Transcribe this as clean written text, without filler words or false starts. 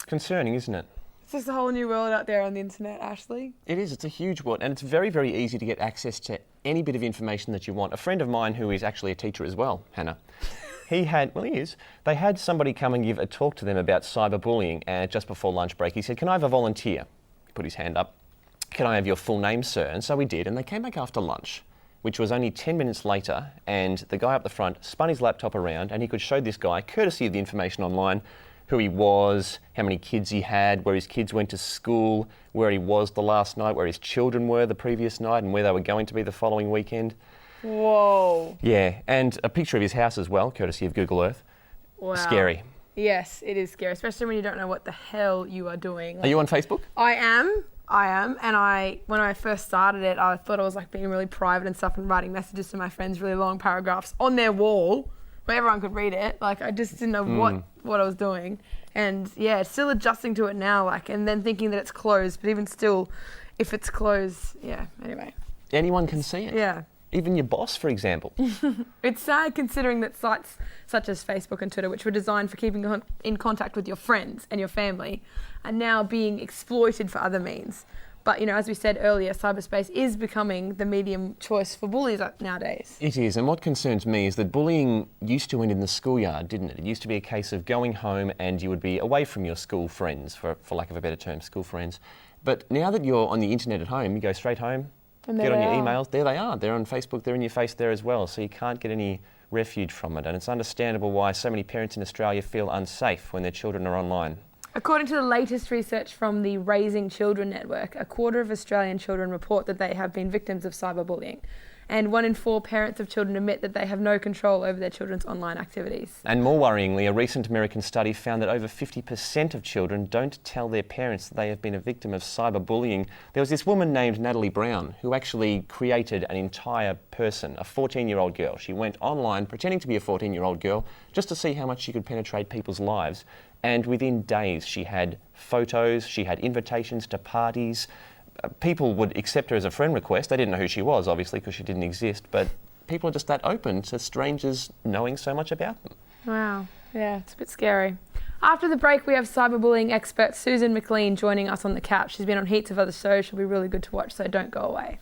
concerning, isn't it? It's just a whole new world out there on the internet, Ashley. It is. It's a huge world, and it's very, very easy to get access to any bit of information that you want. A friend of mine who is actually a teacher as well, Hannah, he is. They had somebody come and give a talk to them about cyberbullying, and just before lunch break he said, "Can I have a volunteer?" He put his hand up. "Can I have your full name, sir?" And so we did, and they came back after lunch, which was only 10 minutes later, and the guy up the front spun his laptop around and he could show this guy, courtesy of the information online, who he was, how many kids he had, where his kids went to school, where he was the last night, where his children were the previous night, and where they were going to be the following weekend. Whoa. Yeah, and a picture of his house as well, courtesy of Google Earth. Wow. Scary. Yes, it is scary, especially when you don't know what the hell you are doing. Are you on Facebook? I am, and when I first started it, I thought I was like being really private and stuff and writing messages to my friends, really long paragraphs on their wall where everyone could read it. Like, I just didn't know what I was doing. And yeah, still adjusting to it now, like, and then thinking that it's closed, but even still, if it's closed, yeah, anyway. Anyone can see it. Yeah. Even your boss, for example. It's sad considering that sites such as Facebook and Twitter, which were designed for keeping in contact with your friends and your family, are now being exploited for other means. But, you know, as we said earlier, cyberspace is becoming the medium choice for bullies nowadays. It is, and what concerns me is that bullying used to end in the schoolyard, didn't it? It used to be a case of going home and you would be away from your school friends, for lack of a better term, school friends. But now that you're on the internet at home, you go straight home, get on your emails, there they are. They're on Facebook, they're in your face there as well, so you can't get any refuge from it. And it's understandable why so many parents in Australia feel unsafe when their children are online. According to the latest research from the Raising Children Network, a quarter of Australian children report that they have been victims of cyberbullying. And 1 in 4 parents of children admit that they have no control over their children's online activities. And more worryingly, a recent American study found that over 50% of children don't tell their parents that they have been a victim of cyberbullying. There was this woman named Natalie Brown who actually created an entire person, a 14-year-old girl. She went online pretending to be a 14-year-old girl just to see how much she could penetrate people's lives. And within days, she had photos, she had invitations to parties. People would accept her as a friend request. They didn't know who she was, obviously, because she didn't exist. But people are just that open to strangers knowing so much about them. Wow. Yeah, it's a bit scary. After the break, we have cyberbullying expert Susan McLean joining us on the couch. She's been on heaps of other shows. She'll be really good to watch, so don't go away.